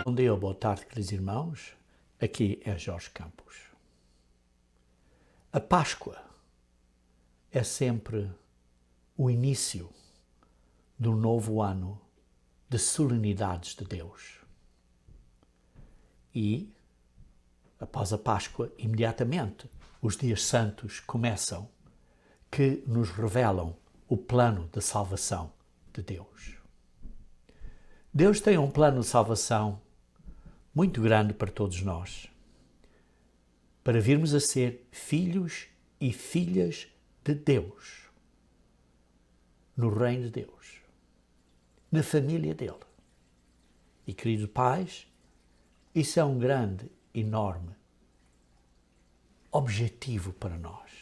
Bom dia, boa tarde, queridos irmãos. Aqui é Jorge Campos. A Páscoa é sempre o início do novo ano de solenidades de Deus. E, após a Páscoa, imediatamente, os dias santos começam, que nos revelam o plano de salvação de Deus. Deus tem um plano de salvação muito grande para todos nós, para virmos a ser filhos e filhas de Deus, no reino de Deus, na família dele. E, queridos pais, isso é um grande, enorme objetivo para nós,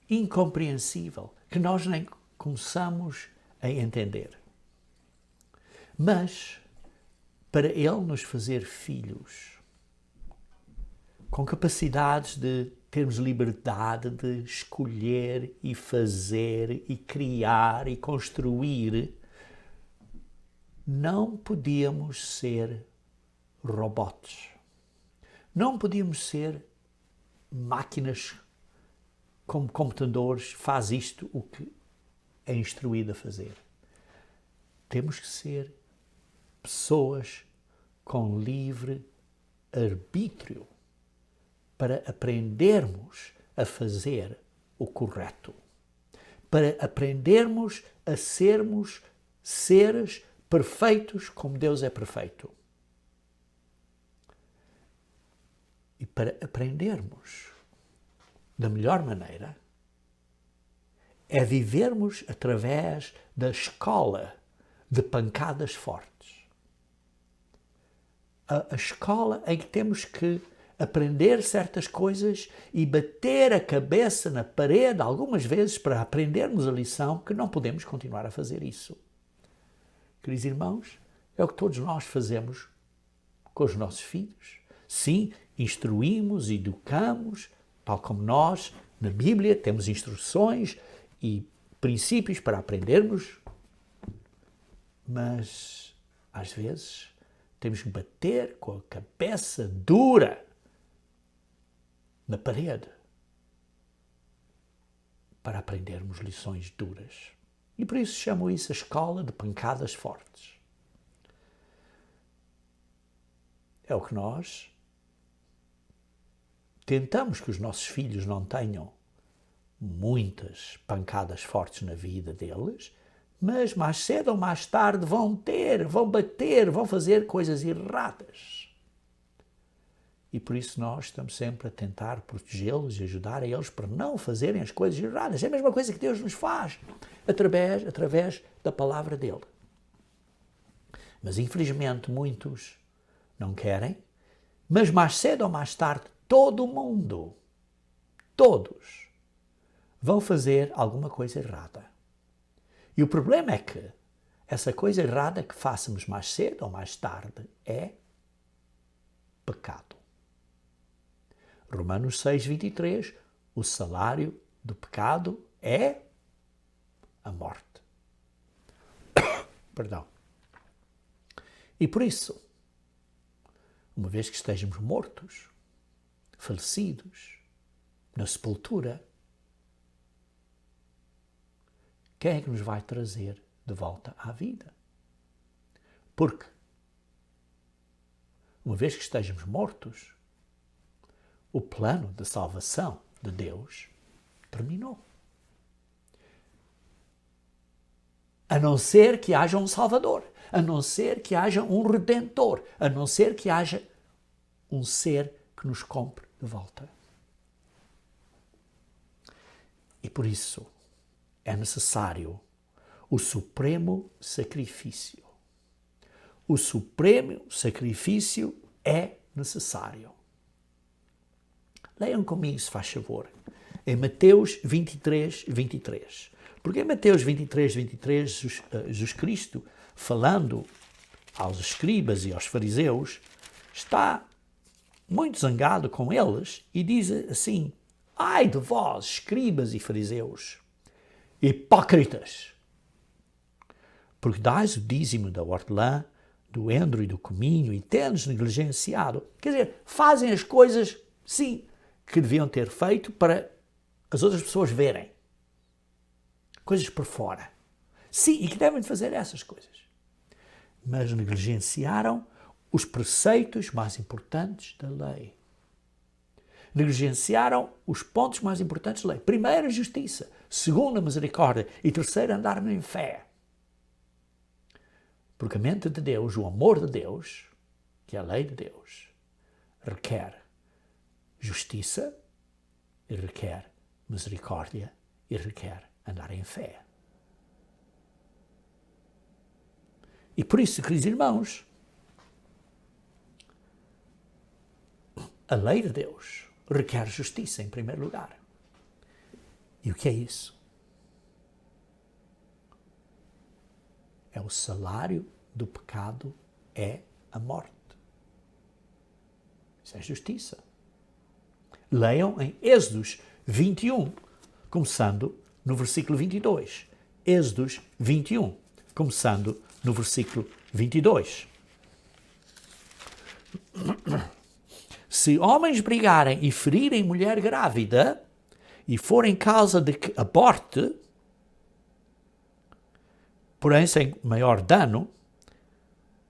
incompreensível, que nós nem começamos a entender. Mas, para Ele nos fazer filhos, com capacidades de termos liberdade de escolher e fazer e criar e construir, não podíamos ser robots. Não podíamos ser máquinas como computadores, faz isto o que é instruído a fazer. Temos que ser pessoas com livre arbítrio para aprendermos a fazer o correto, para aprendermos a sermos seres perfeitos como Deus é perfeito. E para aprendermos da melhor maneira é vivermos através da escola de pancadas fortes. A escola em que temos que aprender certas coisas e bater a cabeça na parede algumas vezes para aprendermos a lição, que não podemos continuar a fazer isso. Queridos irmãos, é o que todos nós fazemos com os nossos filhos. Sim, instruímos, educamos, tal como nós, na Bíblia, temos instruções e princípios para aprendermos, mas, às vezes, temos que bater com a cabeça dura na parede para aprendermos lições duras. E por isso chamo isso a escola de pancadas fortes. É o que nós tentamos que os nossos filhos não tenham muitas pancadas fortes na vida deles, mas mais cedo ou mais tarde vão bater, vão fazer coisas erradas. E por isso nós estamos sempre a tentar protegê-los e ajudar a eles para não fazerem as coisas erradas. É a mesma coisa que Deus nos faz, através da palavra dele. Mas infelizmente muitos não querem, mas mais cedo ou mais tarde todo mundo, todos, vão fazer alguma coisa errada. E o problema é que essa coisa errada que façamos mais cedo ou mais tarde é pecado. Romanos 6:23, o salário do pecado é a morte. Perdão. E por isso, uma vez que estejamos mortos, falecidos, na sepultura, quem é que nos vai trazer de volta à vida? Porque, uma vez que estejamos mortos, o plano de salvação de Deus terminou. A não ser que haja um Salvador, a não ser que haja um Redentor, a não ser que haja um ser que nos compre de volta. E por isso é necessário o supremo sacrifício. O supremo sacrifício é necessário. Leiam comigo, se faz favor, em Mateus 23:23. Porque em Mateus 23:23, Jesus Cristo, falando aos escribas e aos fariseus, está muito zangado com eles e diz assim: ai de vós, escribas e fariseus, hipócritas, porque dais o dízimo da hortelã, do endro e do cominho, e tendo-os negligenciado, quer dizer, fazem as coisas, sim, que deviam ter feito para as outras pessoas verem. Coisas por fora. Sim, e que devem fazer essas coisas. Mas negligenciaram os preceitos mais importantes da lei. Negligenciaram os pontos mais importantes da lei. Primeiro, a justiça. Segundo, a misericórdia. E terceiro, andar em fé. Porque a mente de Deus, o amor de Deus, que é a lei de Deus, requer justiça e requer misericórdia e requer andar em fé. E por isso, queridos irmãos, a lei de Deus requer justiça em primeiro lugar. E o que é isso? É o salário do pecado é a morte. Isso é justiça. Leiam em Êxodos 21, começando no versículo 22. Êxodos 21, começando no versículo 22. Se homens brigarem e ferirem mulher grávida e forem causa de que aborte, porém sem maior dano,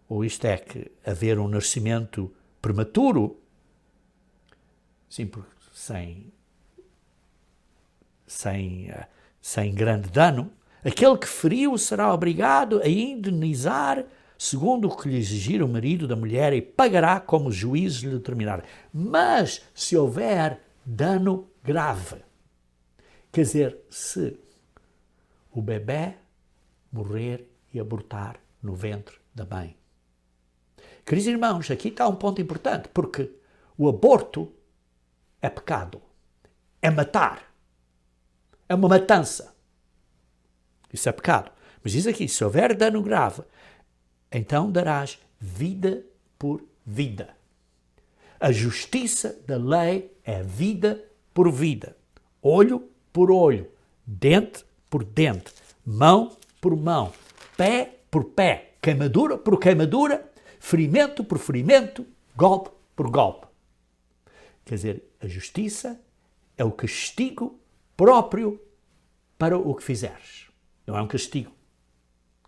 ou isto é que haver um nascimento prematuro, sim, sem grande dano, aquele que feriu será obrigado a indenizar segundo o que lhe exigir o marido da mulher e pagará como os juízes lhe determinar. Mas se houver dano grave, quer dizer, se o bebê morrer e abortar no ventre da mãe. Queridos irmãos, aqui está um ponto importante, porque o aborto é pecado, é matar, é uma matança. Isso é pecado. Mas diz aqui, se houver dano grave, então darás vida por vida. A justiça da lei é vida por vida. Olho por olho, dente por dente, mão por mão, pé por pé, queimadura por queimadura, ferimento por ferimento, golpe por golpe. Quer dizer, a justiça é o castigo próprio para o que fizeres. Não é um castigo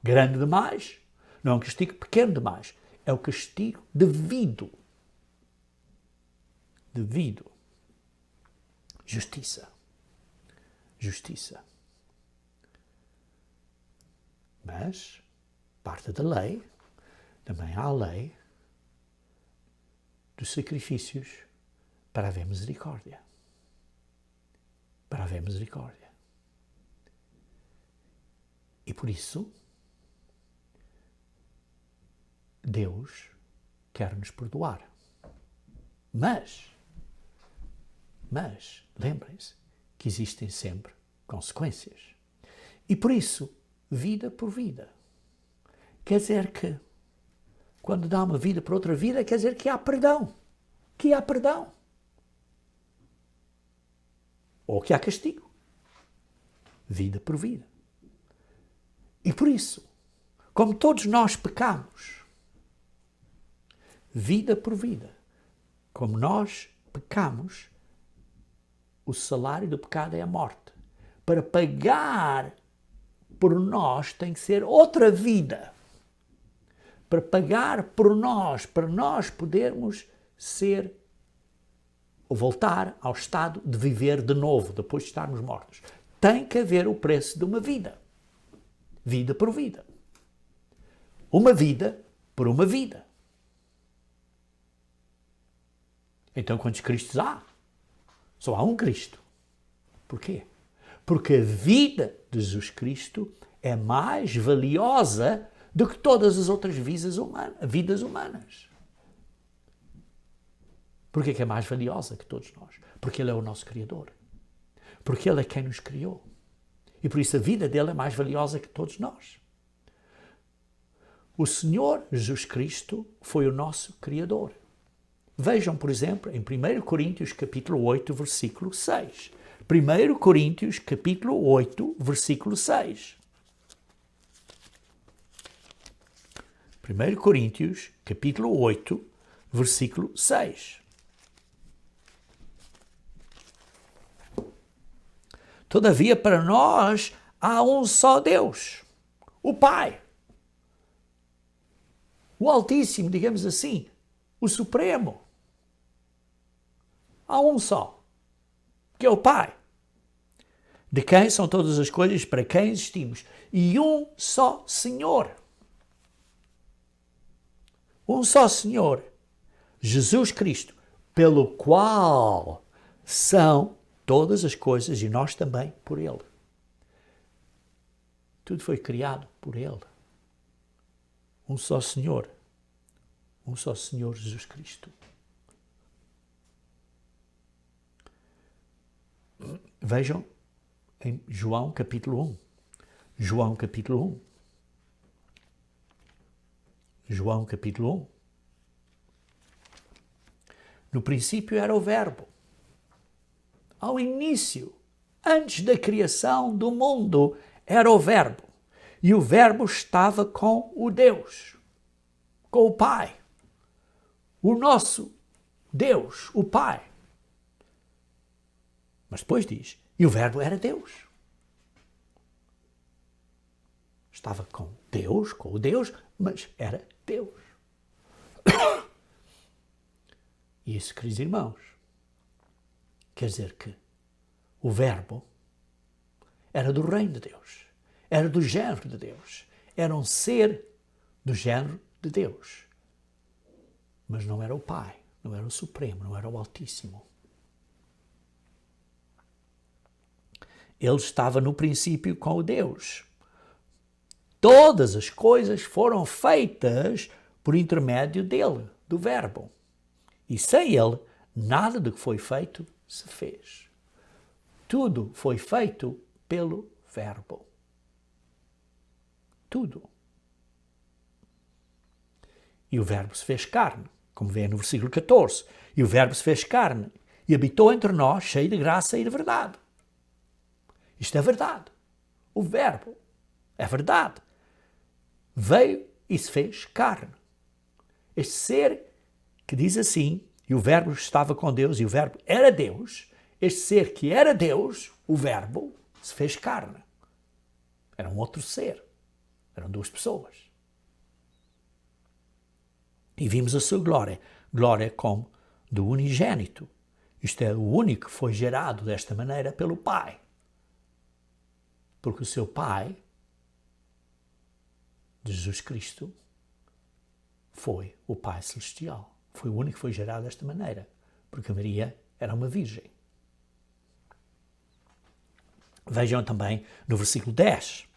grande demais, não é um castigo pequeno demais. É o castigo devido. Devido. Justiça. Justiça. Mas, parte da lei, também há a lei dos sacrifícios para haver misericórdia. Para haver misericórdia. E por isso, Deus quer nos perdoar. Mas, lembrem-se que existem sempre consequências. E por isso, vida por vida. Quer dizer que, quando dá uma vida por outra vida, quer dizer que há perdão. Que há perdão. Ou que há castigo. Vida por vida. E por isso, como todos nós pecamos, vida por vida, como nós pecamos, o salário do pecado é a morte. Para pagar por nós tem que ser outra vida. Para pagar por nós, para nós podermos ser ou voltar ao estado de viver de novo, depois de estarmos mortos. Tem que haver o preço de uma vida. Vida por vida. Uma vida por uma vida. Então, quantos Cristos há? Só há um Cristo. Porquê? Porque a vida de Jesus Cristo é mais valiosa do que todas as outras vidas humanas. Porquê que é mais valiosa que todos nós? Porque Ele é o nosso Criador. Porque Ele é quem nos criou. E por isso a vida dele é mais valiosa que todos nós. O Senhor Jesus Cristo foi o nosso Criador. Vejam, por exemplo, em 1 Coríntios capítulo 8, versículo 6. 1 Coríntios capítulo 8, versículo 6. 1 Coríntios, capítulo 8, versículo 6. Todavia, para nós, há um só Deus, o Pai, o Altíssimo, digamos assim, o Supremo. Há um só, que é o Pai, de quem são todas as coisas, para quem existimos, e um só Senhor. Um só Senhor, Jesus Cristo, pelo qual são todas as coisas e nós também por Ele. Tudo foi criado por Ele. Um só Senhor Jesus Cristo. Vejam em João capítulo 1. João capítulo 1. João capítulo 1. No princípio era o Verbo. Ao início, antes da criação do mundo, era o Verbo. E o Verbo estava com o Deus, com o Pai. O nosso Deus, o Pai. Mas depois diz, e o Verbo era Deus. Estava com o Deus, mas era Deus. Isso, queridos irmãos, quer dizer que o Verbo era do reino de Deus, era do género de Deus, era um ser do género de Deus. Mas não era o Pai, não era o Supremo, não era o Altíssimo. Ele estava no princípio com o Deus. Todas as coisas foram feitas por intermédio dele, do Verbo. E sem ele, nada do que foi feito se fez. Tudo foi feito pelo Verbo. Tudo. E o Verbo se fez carne, como vê no versículo 14. E o Verbo se fez carne e habitou entre nós, cheio de graça e de verdade. Isto é verdade. O Verbo é verdade. Veio e se fez carne. Este ser que diz assim, e o Verbo estava com Deus e o Verbo era Deus, este ser que era Deus, o Verbo, se fez carne. Era um outro ser. Eram duas pessoas. E vimos a sua glória. Glória como do unigênito. Isto é, o único que foi gerado desta maneira pelo Pai. Porque o seu Pai, de Jesus Cristo, foi o Pai Celestial. Foi o único que foi gerado desta maneira. Porque Maria era uma virgem. Vejam também no versículo 10.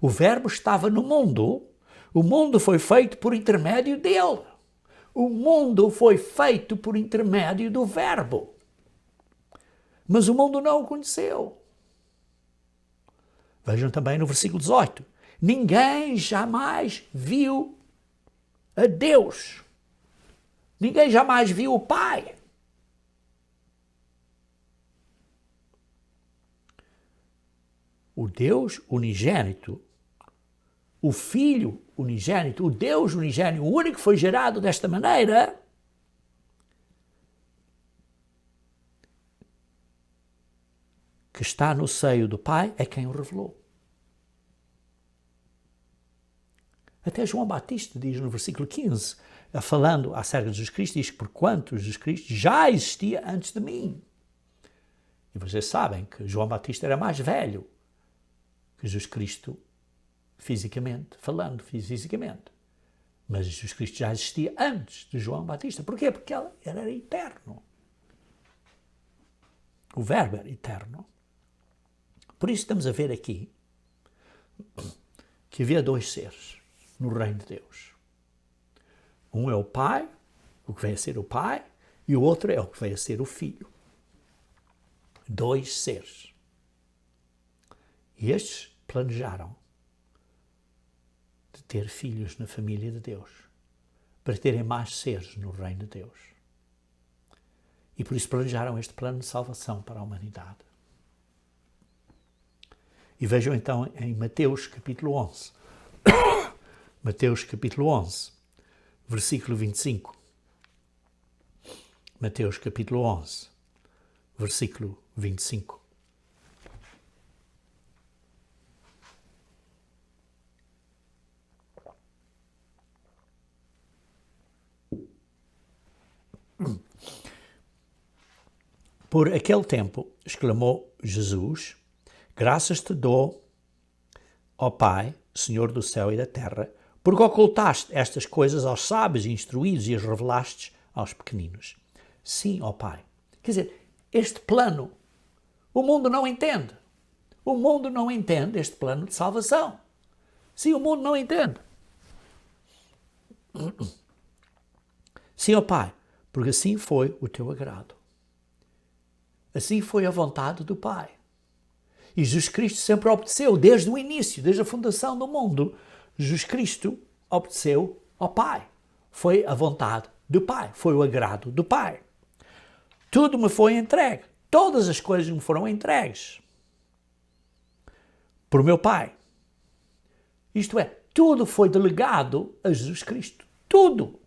O Verbo estava no mundo, o mundo foi feito por intermédio dele. O mundo foi feito por intermédio do Verbo. Mas o mundo não o conheceu. Vejam também no versículo 18. Ninguém jamais viu a Deus. Ninguém jamais viu o Pai. O Deus unigênito, o Filho unigênito, o Deus unigênito, o único que foi gerado desta maneira, que está no seio do Pai, é quem o revelou. Até João Batista diz no versículo 15, falando acerca de Jesus Cristo, diz que porquanto Jesus Cristo já existia antes de mim. E vocês sabem que João Batista era mais velho que Jesus Cristo fisicamente, falando fisicamente. Mas Jesus Cristo já existia antes de João Batista. Porquê? Porque ele era eterno. O Verbo era eterno. Por isso estamos a ver aqui que havia dois seres no reino de Deus. Um é o Pai, o que vem a ser o Pai, e o outro é o que vem a ser o Filho. Dois seres. E estes planejaram de ter filhos na família de Deus, para terem mais seres no reino de Deus. E por isso planejaram este plano de salvação para a humanidade. E vejam então em Mateus capítulo 11, Mateus capítulo 11, versículo 25. Mateus capítulo 11, versículo 25. Por aquele tempo, exclamou Jesus, graças te dou, ó Pai, Senhor do céu e da terra, porque ocultaste estas coisas aos sábios e instruídos e as revelaste aos pequeninos. Sim, ó Pai. Quer dizer, este plano, o mundo não entende. O mundo não entende este plano de salvação. Sim, o mundo não entende. Sim, ó Pai, porque assim foi o teu agrado. Assim foi a vontade do Pai. E Jesus Cristo sempre obedeceu, desde o início, desde a fundação do mundo. Jesus Cristo obedeceu ao Pai. Foi a vontade do Pai, foi o agrado do Pai. Tudo me foi entregue. Todas as coisas me foram entregues por meu Pai. Isto é, tudo foi delegado a Jesus Cristo. Tudo.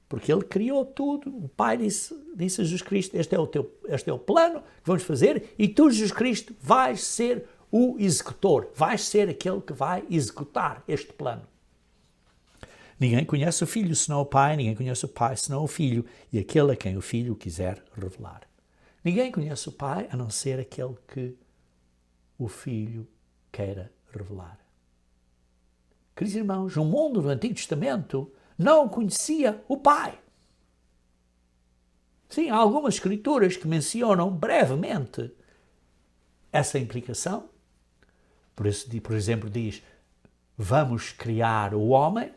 Porque Ele criou tudo. O Pai disse a Jesus Cristo, este é o plano que vamos fazer e tu, Jesus Cristo, vais ser o executor. Vais ser aquele que vai executar este plano. Ninguém conhece o Filho senão o Pai, ninguém conhece o Pai senão o Filho e aquele a quem o Filho quiser revelar. Ninguém conhece o Pai a não ser aquele que o Filho queira revelar. Queridos irmãos, o mundo do Antigo Testamento não conhecia o Pai. Sim, há algumas escrituras que mencionam brevemente essa implicação. Por exemplo, diz, vamos criar o homem,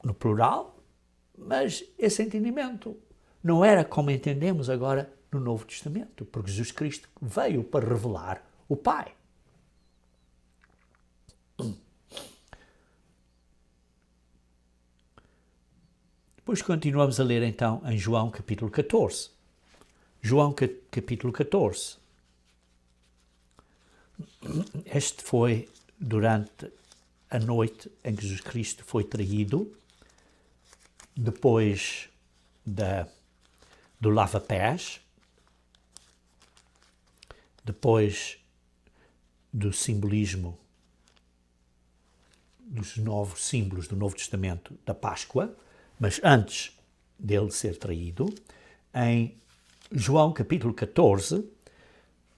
no plural, mas esse entendimento não era como entendemos agora no Novo Testamento, porque Jesus Cristo veio para revelar o Pai. Depois continuamos a ler então em João capítulo 14. João capítulo 14. Este foi durante a noite em que Jesus Cristo foi traído, depois do lava-pés, depois do simbolismo dos novos símbolos do Novo Testamento da Páscoa, mas antes dele ser traído, em João capítulo 14,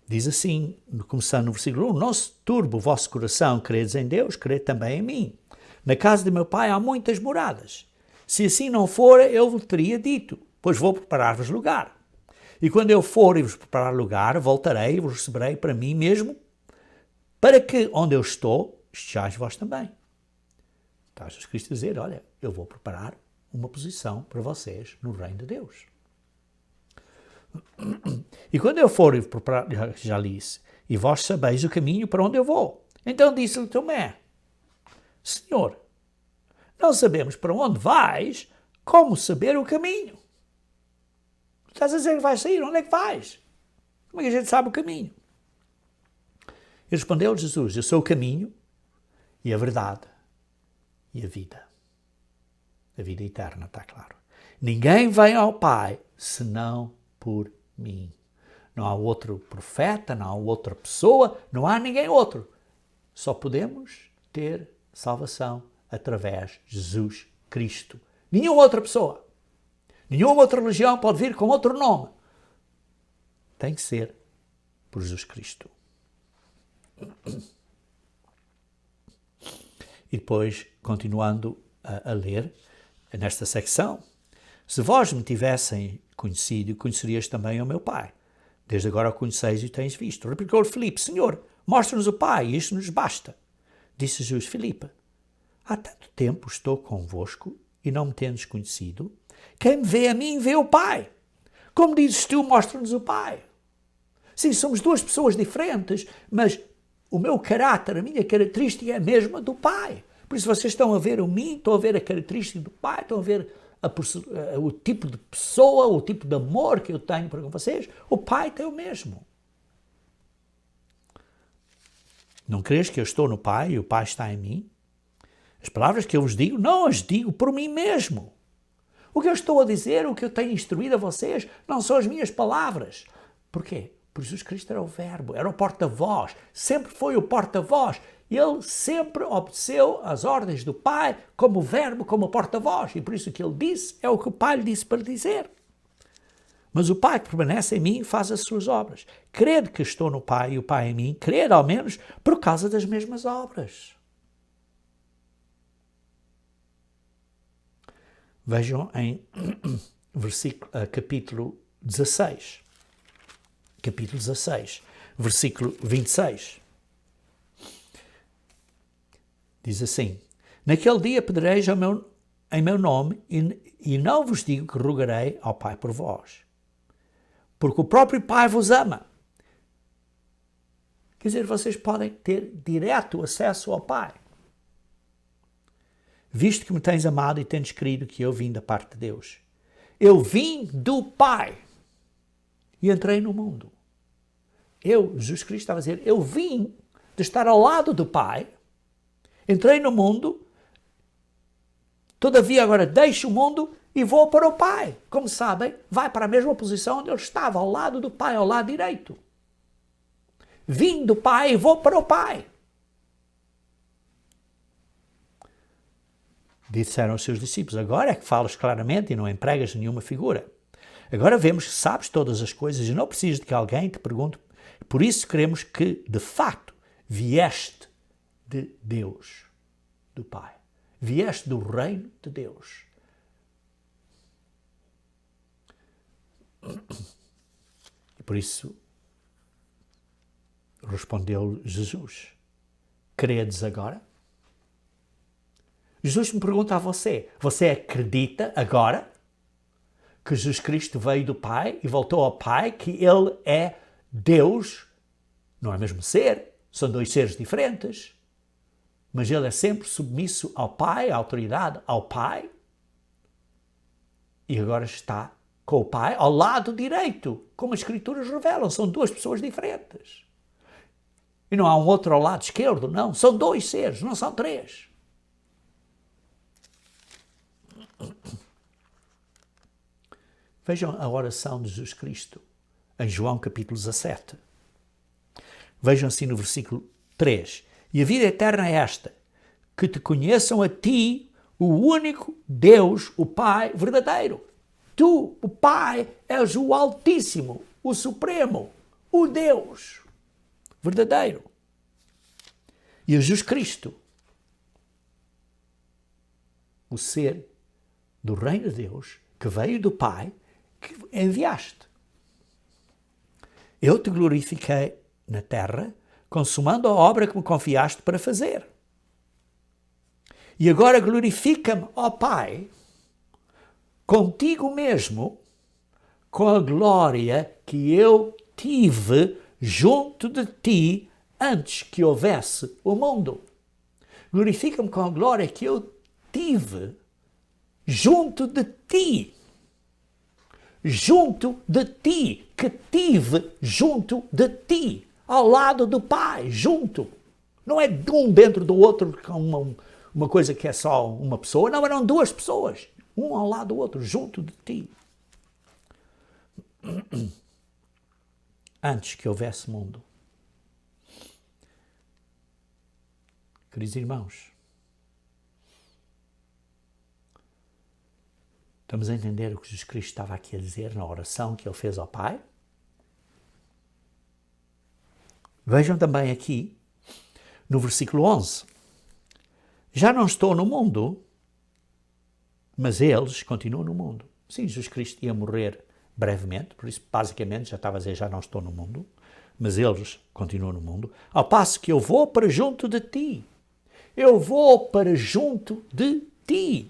diz assim, começando no versículo 1, não se turbe o vosso coração, credes em Deus, crede também em mim. Na casa de meu Pai há muitas moradas. Se assim não fora, eu vos teria dito, pois vou preparar-vos lugar. E quando eu for e vos preparar lugar, voltarei e vos receberei para mim mesmo, para que onde eu estou, estejais vós também. Está Jesus Cristo a dizer, olha, eu vou preparar uma posição para vocês no reino de Deus. E quando eu for e vos preparar, já lhe disse, e vós sabeis o caminho para onde eu vou. Então disse-lhe Tomé, Senhor, não sabemos para onde vais, como saber o caminho? Estás a dizer que vais sair, onde é que vais? Como é que a gente sabe o caminho? E respondeu Jesus, eu sou o caminho e a verdade e a vida. A vida eterna, está claro. Ninguém vem ao Pai senão por mim. Não há outro profeta, não há outra pessoa, não há ninguém outro. Só podemos ter salvação através de Jesus Cristo. Nenhuma outra pessoa, nenhuma outra religião pode vir com outro nome. Tem que ser por Jesus Cristo. E depois, continuando a ler nesta secção, se vós me tivessem conhecido, conhecerias também o meu Pai. Desde agora o conheceis e o tens visto. Replicou Filipe, Senhor, mostra-nos o Pai, e isto nos basta. Disse Jesus, Filipe, há tanto tempo estou convosco e não me tendes conhecido? Quem me vê a mim, vê o Pai. Como dizes tu, mostra-nos o Pai. Sim, somos duas pessoas diferentes, mas o meu caráter, a minha característica é a mesma do Pai. Por isso vocês estão a ver mim, estão a ver a característica do Pai, estão a ver o tipo de pessoa, o tipo de amor que eu tenho para com vocês. O Pai tem o mesmo. Não crês que eu estou no Pai e o Pai está em mim? As palavras que eu vos digo, não as digo por mim mesmo. O que eu estou a dizer, o que eu tenho instruído a vocês, não são as minhas palavras. Porquê? Porque Jesus Cristo era o verbo, era o porta-voz, sempre foi o porta-voz. Ele sempre obedeceu às ordens do Pai como verbo, como porta-voz. E por isso o que ele disse é o que o Pai lhe disse para dizer. Mas o Pai que permanece em mim faz as suas obras. Crer que estou no Pai e o Pai em mim, crer ao menos por causa das mesmas obras. Vejam em capítulo 16. Capítulo 16, versículo 26. Diz assim: naquele dia pedireis em meu nome e não vos digo que rogarei ao Pai por vós, porque o próprio Pai vos ama. Quer dizer, vocês podem ter direto acesso ao Pai. Visto que me tens amado e tens crido que eu vim da parte de Deus. Eu vim do Pai e entrei no mundo. Jesus Cristo estava a dizer, eu vim de estar ao lado do Pai, entrei no mundo, todavia agora deixo o mundo e vou para o Pai. Como sabem, vai para a mesma posição onde ele estava, ao lado do Pai, ao lado direito. Vim do Pai e vou para o Pai. Disseram os seus discípulos, agora é que falas claramente e não empregas nenhuma figura. Agora vemos que sabes todas as coisas e não precisas de que alguém te pergunte. Por isso queremos que, de facto, vieste de Deus, do Pai. Vieste do reino de Deus. E por isso respondeu Jesus, credes agora? Jesus me pergunta a você, você acredita agora que Jesus Cristo veio do Pai e voltou ao Pai, que Ele é Deus? Não é mesmo ser, são dois seres diferentes, mas Ele é sempre submisso ao Pai, à autoridade ao Pai, e agora está com o Pai ao lado direito, como as Escrituras revelam, são duas pessoas diferentes. E não há um outro ao lado esquerdo, não, são dois seres, não são três. Vejam a oração de Jesus Cristo, em João capítulo 17. Vejam assim no versículo 3. E a vida eterna é esta, que te conheçam a ti, o único Deus, o Pai verdadeiro. Tu, o Pai, és o Altíssimo, o Supremo, o Deus verdadeiro. E a Jesus Cristo, o ser do reino de Deus, que veio do Pai, que enviaste. Eu te glorifiquei na terra, consumando a obra que me confiaste para fazer. E agora glorifica-me, ó Pai, contigo mesmo, com a glória que eu tive junto de ti antes que houvesse o mundo. Glorifica-me com a glória que eu tive junto de ti. Junto de ti, que tive junto de ti, ao lado do Pai, junto. Não é de um dentro do outro, com uma coisa que é só uma pessoa, não, eram duas pessoas, um ao lado do outro, junto de ti. Antes que houvesse mundo. Queridos irmãos, estamos a entender o que Jesus Cristo estava aqui a dizer na oração que ele fez ao Pai? Vejam também aqui, no versículo 11. Já não estou no mundo, mas eles continuam no mundo. Sim, Jesus Cristo ia morrer brevemente, por isso basicamente já estava a dizer, já não estou no mundo, mas eles continuam no mundo, ao passo que eu vou para junto de ti. Eu vou para junto de ti.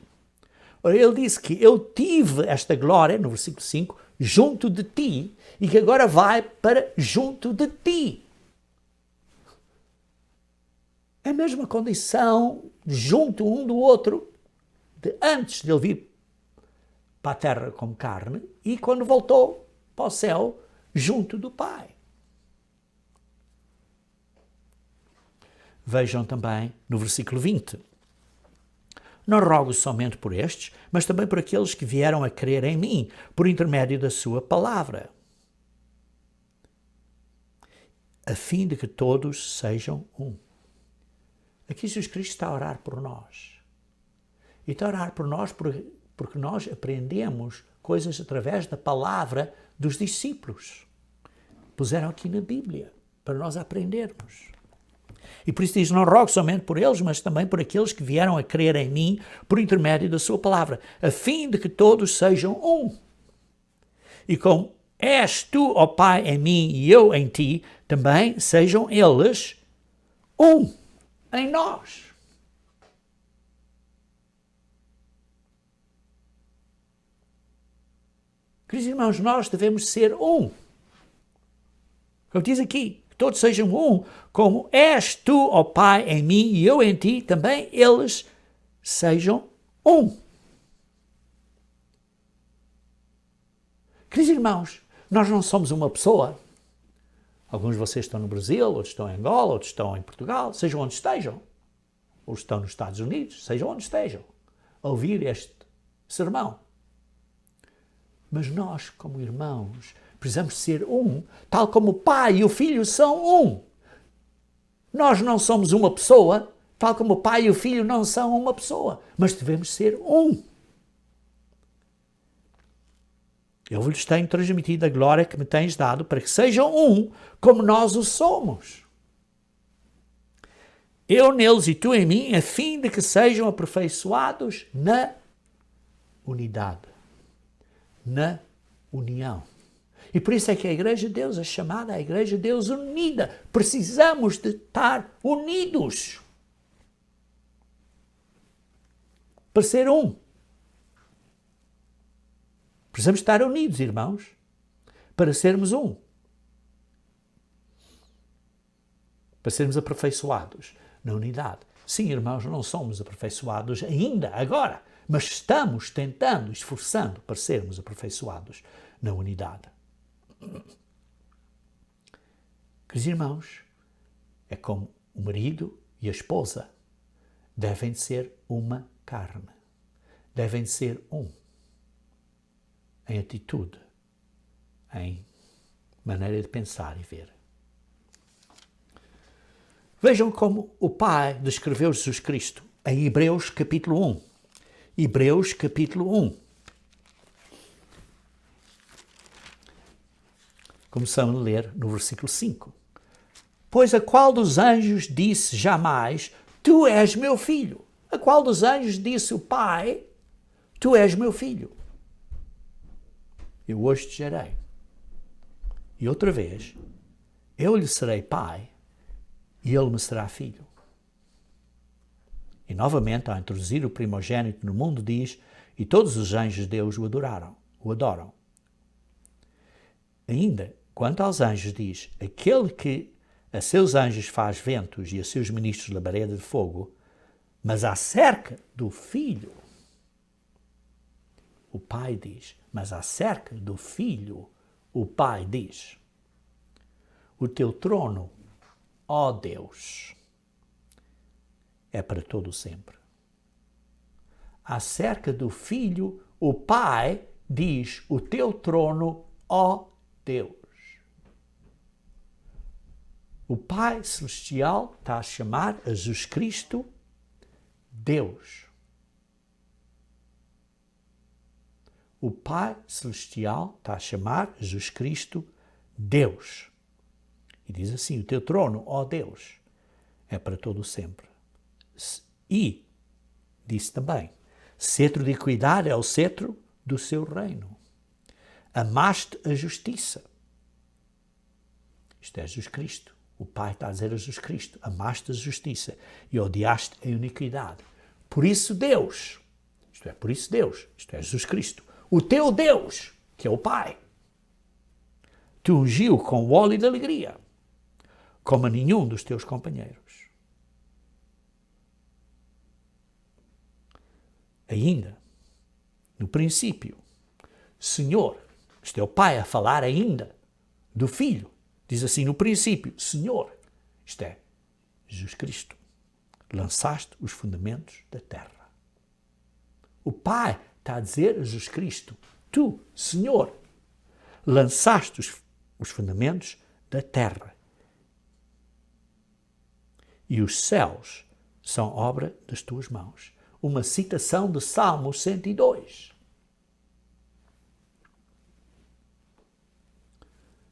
Ele disse que eu tive esta glória, no versículo 5, junto de ti, e que agora vai para junto de ti. É a mesma condição, junto um do outro, de antes de ele vir para a terra como carne, e quando voltou para o céu, junto do Pai. Vejam também no versículo 20. não rogo somente por estes, mas também por aqueles que vieram a crer em mim, por intermédio da sua palavra, a fim de que todos sejam um. Aqui Jesus Cristo está a orar por nós. E está a orar por nós porque nós aprendemos coisas através da palavra dos discípulos. Puseram aqui na Bíblia, para nós aprendermos. E por isso diz, não rogo somente por eles, mas também por aqueles que vieram a crer em mim por intermédio da sua palavra, a fim de que todos sejam um. E como és tu, ó Pai, em mim e eu em ti, também sejam eles um em nós. Queridos irmãos, nós devemos ser um. Como diz aqui, que todos sejam um, como és tu, ó Pai, em mim e eu em ti, também eles sejam um. Queridos irmãos, nós não somos uma pessoa. Alguns de vocês estão no Brasil, outros estão em Angola, outros estão em Portugal, sejam onde estejam. Ou estão nos Estados Unidos, sejam onde estejam, a ouvir este sermão. Mas nós, como irmãos, precisamos ser um, tal como o Pai e o Filho são um. Nós não somos uma pessoa, tal como o Pai e o Filho não são uma pessoa, mas devemos ser um. Eu vos tenho transmitido a glória que me tens dado para que sejam um, como nós o somos. Eu neles e tu em mim, a fim de que sejam aperfeiçoados na unidade, na união. E por isso é que a Igreja de Deus é chamada a Igreja de Deus unida. Precisamos de estar unidos para ser um. Precisamos estar unidos, irmãos, para sermos um. Para sermos aperfeiçoados na unidade. Sim, irmãos, não somos aperfeiçoados ainda, agora, mas estamos tentando, esforçando para sermos aperfeiçoados na unidade. Queridos irmãos, é como o marido e a esposa devem ser uma carne, devem ser um, em atitude, em maneira de pensar e ver. Vejam como o Pai descreveu Jesus Cristo em Hebreus capítulo 1. Hebreus capítulo 1. Começamos a ler no versículo 5. Pois a qual dos anjos disse jamais, tu és meu filho? A qual dos anjos disse o Pai, tu és meu filho? Eu hoje te gerei. E outra vez, eu lhe serei pai e ele me será filho. E novamente, ao introduzir o primogênito no mundo, diz, e todos os anjos de Deus o adoram. Ainda, quanto aos anjos, diz, aquele que a seus anjos faz ventos e a seus ministros labareda de fogo, mas acerca do Filho, o Pai diz, mas acerca do Filho, o Pai diz, o teu trono, ó Deus, é para todo sempre. Acerca do Filho, o Pai diz, o teu trono, ó Deus. O Pai Celestial está a chamar a Jesus Cristo Deus. O Pai Celestial está a chamar Jesus Cristo Deus. E diz assim, o teu trono, ó Deus, é para todo sempre. E, disse também, cetro de equidade é o cetro do seu reino. Amaste a justiça. Isto é Jesus Cristo. O Pai está a dizer a Jesus Cristo, amaste a justiça e odiaste a iniquidade. Por isso Deus, isto é Jesus Cristo, o teu Deus, que é o Pai, te ungiu com o óleo de alegria, como a nenhum dos teus companheiros. Ainda, no princípio, Senhor, isto é o Pai a falar ainda do Filho, diz assim, no princípio, Senhor, isto é, Jesus Cristo, lançaste os fundamentos da terra. O Pai está a dizer a Jesus Cristo: tu, Senhor, lançaste os fundamentos da terra. E os céus são obra das tuas mãos. Uma citação de Salmo 102.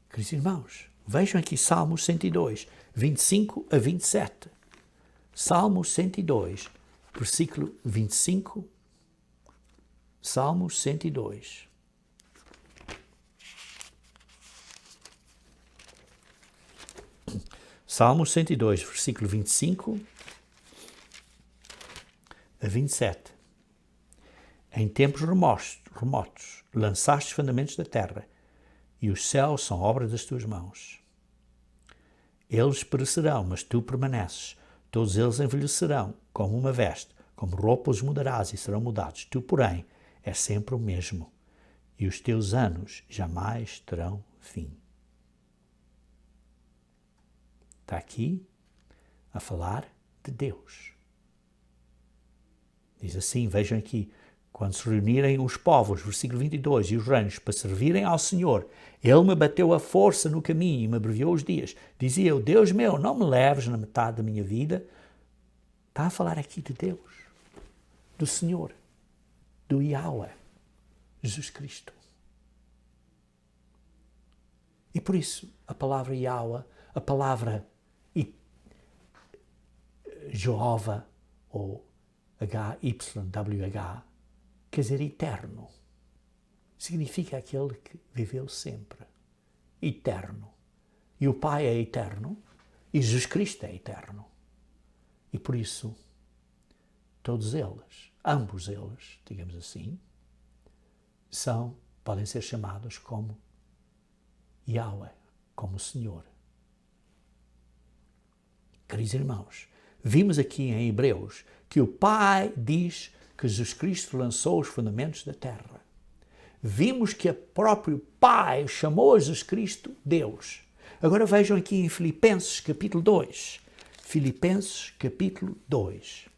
Queridos irmãos, vejam aqui Salmo 102, 25 a 27. Salmo 102, versículo 25. Salmo 102. Salmo 102, versículo 25 a 27. Em tempos remotos lançaste os fundamentos da terra, e os céus são obra das tuas mãos. Eles perecerão, mas tu permaneces. Todos eles envelhecerão como uma veste, como roupa os mudarás e serão mudados. Tu, porém, és sempre o mesmo, e os teus anos jamais terão fim. Está aqui a falar de Deus. Diz assim, vejam aqui, quando se reunirem os povos, versículo 22, e os reinos, para servirem ao Senhor, Ele me bateu a força no caminho e me abreviou os dias. Dizia eu: Deus meu, não me leves na metade da minha vida. Está a falar aqui de Deus, do Senhor, do Yahweh, Jesus Cristo. E por isso, a palavra Yahweh, a palavra Jeová, ou HYWH, quer dizer eterno. Significa aquele que viveu sempre. Eterno. E o Pai é eterno, e Jesus Cristo é eterno. E por isso, todos eles, ambos eles, digamos assim, podem ser chamados como Yahweh, como Senhor. Queridos irmãos, vimos aqui em Hebreus que o Pai diz que Jesus Cristo lançou os fundamentos da terra. Vimos que o próprio Pai chamou a Jesus Cristo Deus. Agora vejam aqui em Filipenses capítulo 2. Filipenses capítulo 2.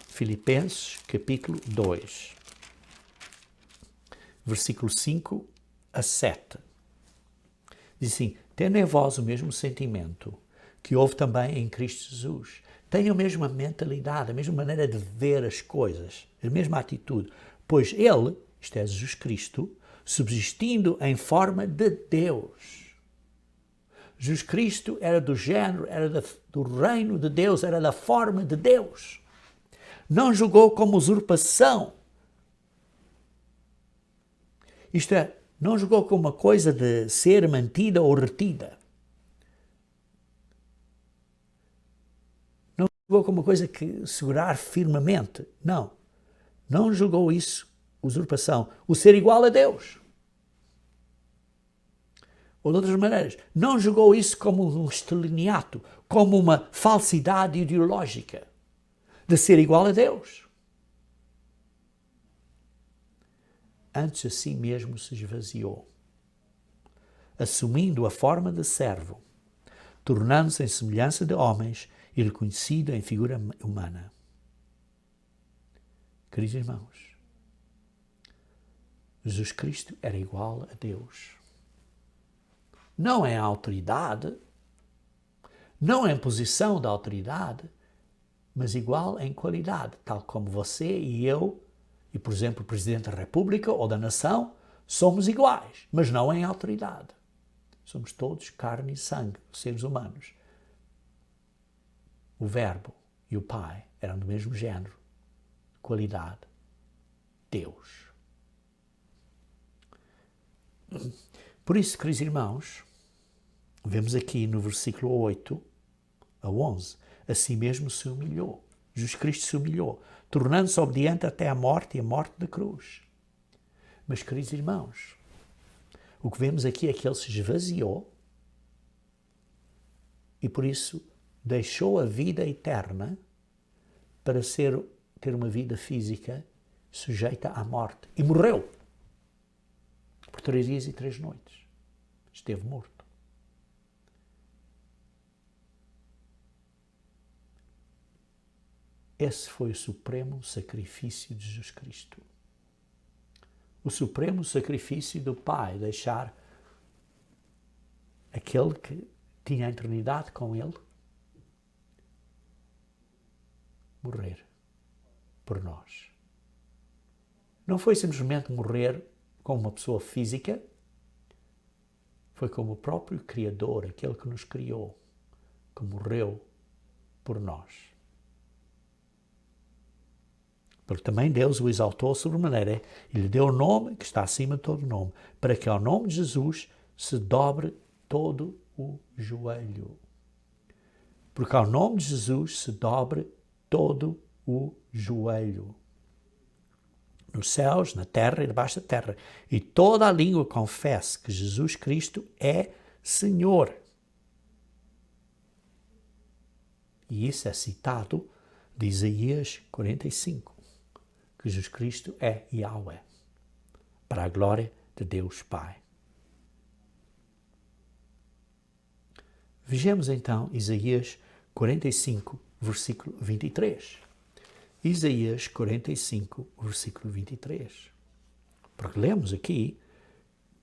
Filipenses capítulo 2. Versículo 5 a 7. Diz assim: tendo em vós o mesmo sentimento que houve também em Cristo Jesus. Tenham a mesma mentalidade, a mesma maneira de ver as coisas, a mesma atitude. Pois Ele, isto é Jesus Cristo, subsistindo em forma de Deus. Jesus Cristo era do género, era do reino de Deus, era da forma de Deus. Não julgou como usurpação. Isto é, não julgou como uma coisa de ser mantida ou retida. Não julgou como uma coisa que segurar firmemente. Não. Não julgou isso, usurpação. O ser igual a Deus. Ou de outras maneiras, não julgou isso como um estelionato, como uma falsidade ideológica de ser igual a Deus. Antes a si mesmo se esvaziou, assumindo a forma de servo, tornando-se em semelhança de homens e reconhecido em figura humana. Queridos irmãos, Jesus Cristo era igual a Deus. Não em autoridade, não em posição de autoridade, mas igual em qualidade, tal como você e eu, e por exemplo o Presidente da República ou da Nação, somos iguais, mas não em autoridade. Somos todos carne e sangue, seres humanos. O Verbo e o Pai eram do mesmo género, qualidade, Deus. Por isso, queridos irmãos, vemos aqui no versículo 8 a 11, assim mesmo se humilhou. Jesus Cristo se humilhou, tornando-se obediente até a morte e a morte da cruz. Mas, queridos irmãos, o que vemos aqui é que ele se esvaziou e, por isso, deixou a vida eterna para ter uma vida física sujeita à morte. E morreu por 3 dias e 3 noites. Esteve morto. Esse foi o supremo sacrifício de Jesus Cristo. O supremo sacrifício do Pai, deixar aquele que tinha a eternidade com Ele morrer por nós. Não foi simplesmente morrer como uma pessoa física, foi como o próprio Criador, aquele que nos criou, que morreu por nós. Porque também Deus o exaltou sobremaneira e lhe deu o nome que está acima de todo nome, para que ao nome de Jesus se dobre todo o joelho. Porque ao nome de Jesus se dobre todo o joelho. Nos céus, na terra e debaixo da terra. E toda a língua confesse que Jesus Cristo é Senhor. E isso é citado de Isaías 45. Que Jesus Cristo é Yahweh, para a glória de Deus Pai. Vejamos então Isaías 45, versículo 23. Isaías 45, versículo 23. Porque lemos aqui,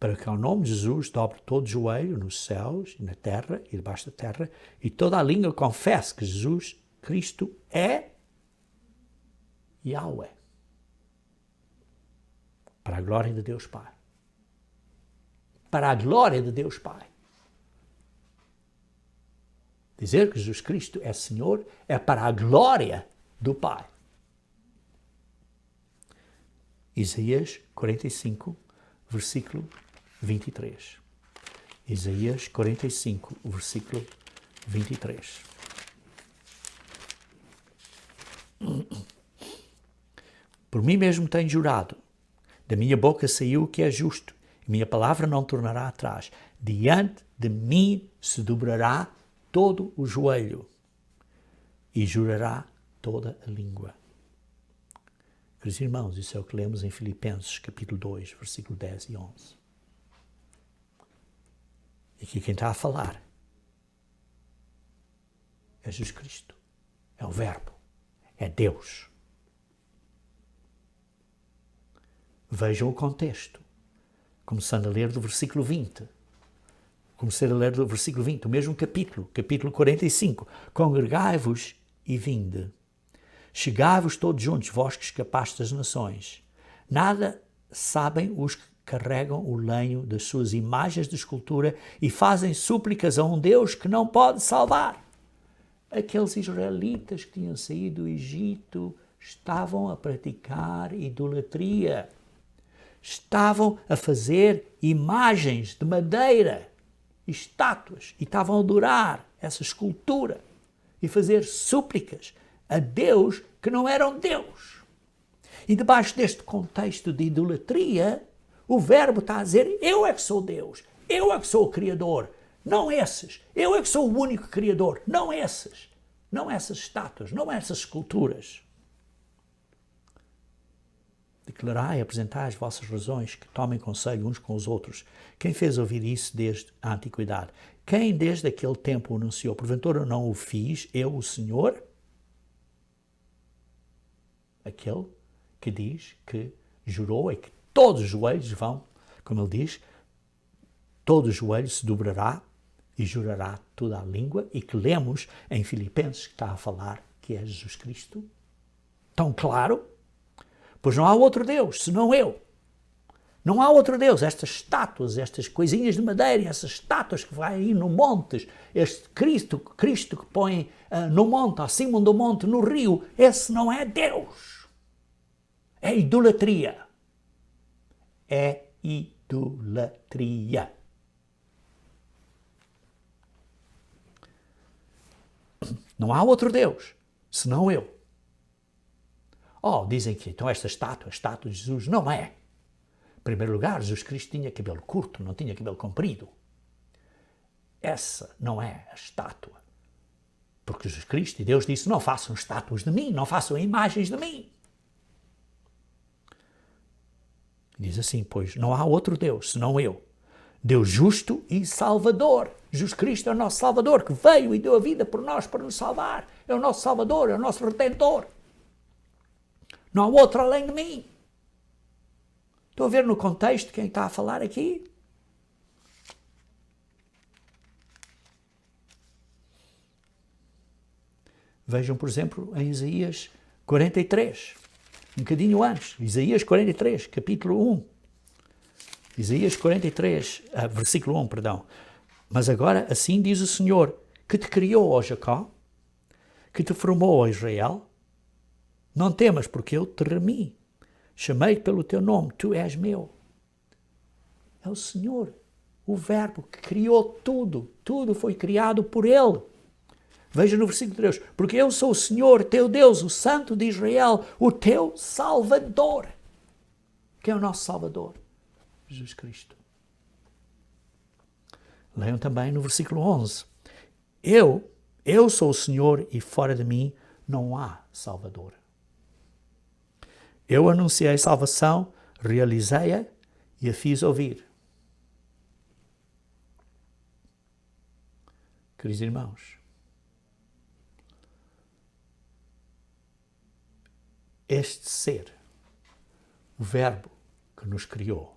para que ao nome de Jesus dobre todo o joelho nos céus e na terra e debaixo da terra, e toda a língua confesse que Jesus Cristo é Yahweh. Para a glória de Deus Pai. Para a glória de Deus Pai. Dizer que Jesus Cristo é Senhor é para a glória do Pai. Isaías 45, versículo 23. Isaías 45, versículo 23. Por mim mesmo tenho jurado, da minha boca saiu o que é justo, e minha palavra não tornará atrás. Diante de mim se dobrará todo o joelho e jurará toda a língua. Queridos irmãos, isso é o que lemos em Filipenses, capítulo 2, versículo 10 e 11. E aqui quem está a falar é Jesus Cristo, é o Verbo, é Deus. Vejam o contexto, começando a ler do versículo 20. Comecei a ler do versículo 20, o mesmo capítulo, capítulo 45. Congregai-vos e vinde. Chegai-vos todos juntos, vós que escapastes das nações. Nada sabem os que carregam o lenho das suas imagens de escultura e fazem súplicas a um Deus que não pode salvar. Aqueles israelitas que tinham saído do Egito estavam a praticar idolatria. Estavam a fazer imagens de madeira, estátuas, e estavam a adorar essa escultura e fazer súplicas a Deus que não eram Deus. E debaixo deste contexto de idolatria, o Verbo está a dizer, eu é que sou Deus, eu é que sou o Criador, não esses, eu é que sou o único Criador, não esses, não essas estátuas, não essas esculturas. Declarai e apresentai as vossas razões, que tomem conselho uns com os outros. Quem fez ouvir isso desde a antiguidade? Quem desde aquele tempo o anunciou? Porventura não o fiz, eu, o Senhor? Aquele que diz que jurou é que todos os joelhos vão, como ele diz, todo o joelho se dobrará e jurará toda a língua, e que lemos em Filipenses, que está a falar que é Jesus Cristo. Tão claro. Pois não há outro Deus, senão eu. Não há outro Deus. Estas estátuas, estas coisinhas de madeira, essas estátuas que vai aí no monte, este Cristo que põe no monte, acima do monte, no rio, esse não é Deus. É idolatria. É idolatria. Não há outro Deus, senão eu. Oh, dizem que então esta estátua, a estátua de Jesus, não é. Em primeiro lugar, Jesus Cristo tinha cabelo curto, não tinha cabelo comprido. Essa não é a estátua. Porque Jesus Cristo e Deus disse, não façam estátuas de mim, não façam imagens de mim. Diz assim, pois, não há outro Deus, senão eu. Deus justo e salvador. Jesus Cristo é o nosso salvador, que veio e deu a vida por nós para nos salvar. É o nosso salvador, é o nosso redentor. Não há outro além de mim. Estou a ver no contexto quem está a falar aqui? Vejam, por exemplo, em Isaías 43, um bocadinho antes, Isaías 43, capítulo 1. Isaías 43, versículo 1, perdão. Mas agora assim diz o Senhor, que te criou, ó Jacó, que te formou, ó Israel. Não temas, porque eu te remi. Chamei-te pelo teu nome, tu és meu. É o Senhor, o Verbo que criou tudo. Tudo foi criado por Ele. Veja no versículo 3. Porque eu sou o Senhor, teu Deus, o Santo de Israel, o teu Salvador. Quem é o nosso Salvador? Jesus Cristo. Leiam também no versículo 11. Eu sou o Senhor e fora de mim não há Salvador. Eu anunciei salvação, realizei-a e a fiz ouvir. Queridos irmãos, este ser, o Verbo que nos criou,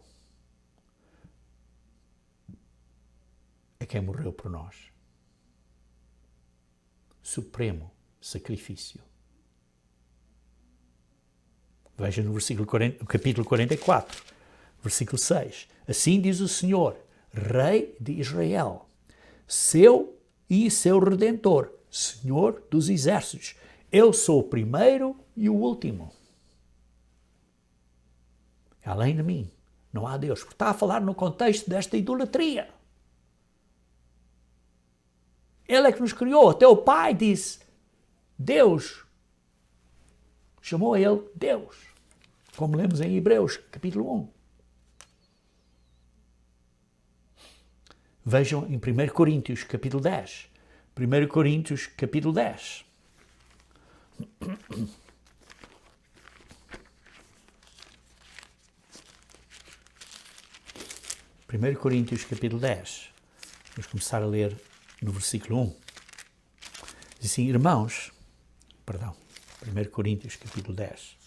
é quem morreu por nós. Supremo sacrifício. Veja no capítulo 44, versículo 6. Assim diz o Senhor, Rei de Israel, seu e seu Redentor, Senhor dos exércitos. Eu sou o primeiro e o último. Além de mim, não há Deus. Porque está a falar no contexto desta idolatria. Ele é que nos criou. Até o Pai disse, Deus, chamou a ele Deus. Como lemos em Hebreus, capítulo 1. Vejam em 1 Coríntios, capítulo 10. 1 Coríntios, capítulo 10. 1 Coríntios, capítulo 10. Vamos começar a ler no versículo 1. Diz assim, irmãos, 1 Coríntios, capítulo 10.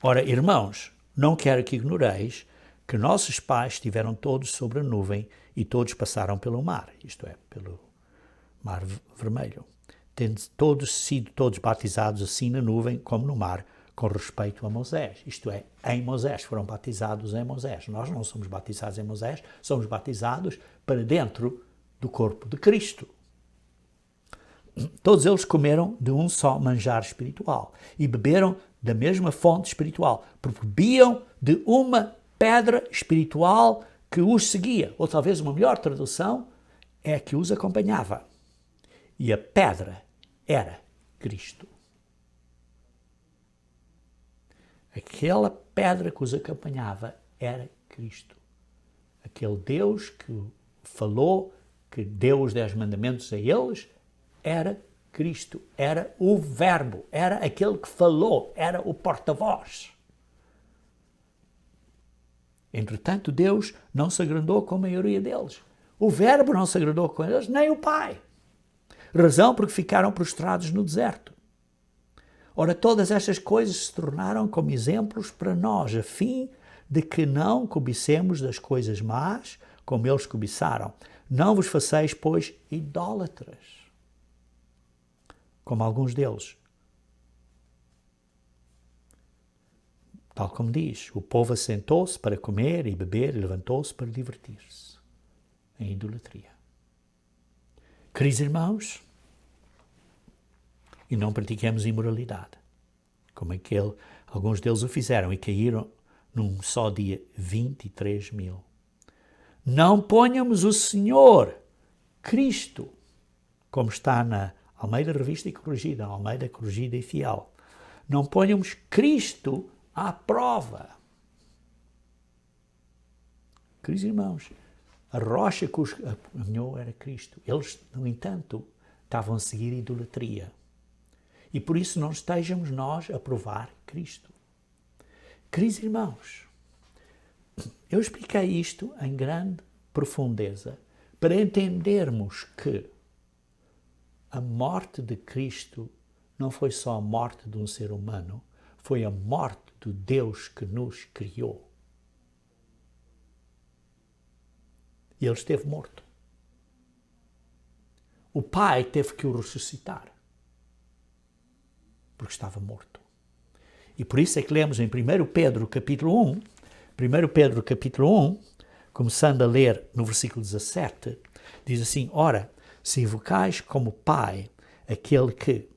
Ora, irmãos, não quero que ignoreis que nossos pais estiveram todos sobre a nuvem e todos passaram pelo mar, isto é, pelo mar vermelho, tendo sido todos batizados assim na nuvem como no mar, com respeito a Moisés, isto é, em Moisés, foram batizados em Moisés. Nós não somos batizados em Moisés, somos batizados para dentro do corpo de Cristo. Todos eles comeram de um só manjar espiritual e beberam da mesma fonte espiritual, porque bebiam de uma pedra espiritual que os seguia, ou talvez uma melhor tradução é que os acompanhava. E a pedra era Cristo. Aquela pedra que os acompanhava era Cristo. Aquele Deus que falou, que deu os 10 mandamentos a eles, era Cristo. Era o Verbo. Era aquele que falou. Era o porta-voz. Entretanto, Deus não se agradou com a maioria deles. O Verbo não se agradou com eles, nem o Pai. Razão porque ficaram prostrados no deserto. Ora, todas estas coisas se tornaram como exemplos para nós, a fim de que não cobicemos das coisas más, como eles cobiçaram. Não vos façais, pois, idólatras, como alguns deles. Tal como diz, o povo assentou-se para comer e beber e levantou-se para divertir-se. Em idolatria. Queridos irmãos, e não pratiquemos imoralidade, como alguns deles o fizeram e caíram num só dia 23 mil. Não ponhamos o Senhor, Cristo, como está na Almeida Revista e Corrigida, Almeida Corrigida e Fiel. Não ponhamos Cristo à prova. Queridos irmãos, a rocha que os apanhou era Cristo. Eles, no entanto, estavam a seguir a idolatria. E por isso não estejamos nós a provar Cristo. Queridos irmãos, eu expliquei isto em grande profundeza para entendermos que a morte de Cristo não foi só a morte de um ser humano, foi a morte do Deus que nos criou. E ele esteve morto. O Pai teve que o ressuscitar, porque estava morto. E por isso é que lemos em 1 Pedro capítulo 1, 1 Pedro capítulo 1, começando a ler no versículo 17, diz assim: ora, se invocais como Pai aquele que,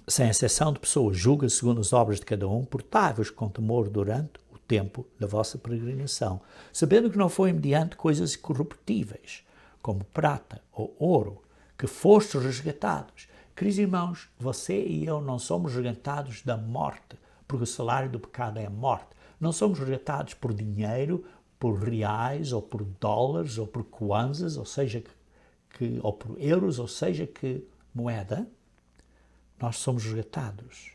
sem exceção de pessoas, julga segundo as obras de cada um, portai-vos com temor durante o tempo da vossa peregrinação, sabendo que não foi mediante coisas corruptíveis, como prata ou ouro, que fostes resgatados. Queridos irmãos, você e eu não somos resgatados da morte, porque o salário do pecado é a morte. Não somos resgatados por dinheiro, por reais, ou por dólares, ou por kwanzas, ou seja, ou por euros, ou seja, que moeda. Nós somos resgatados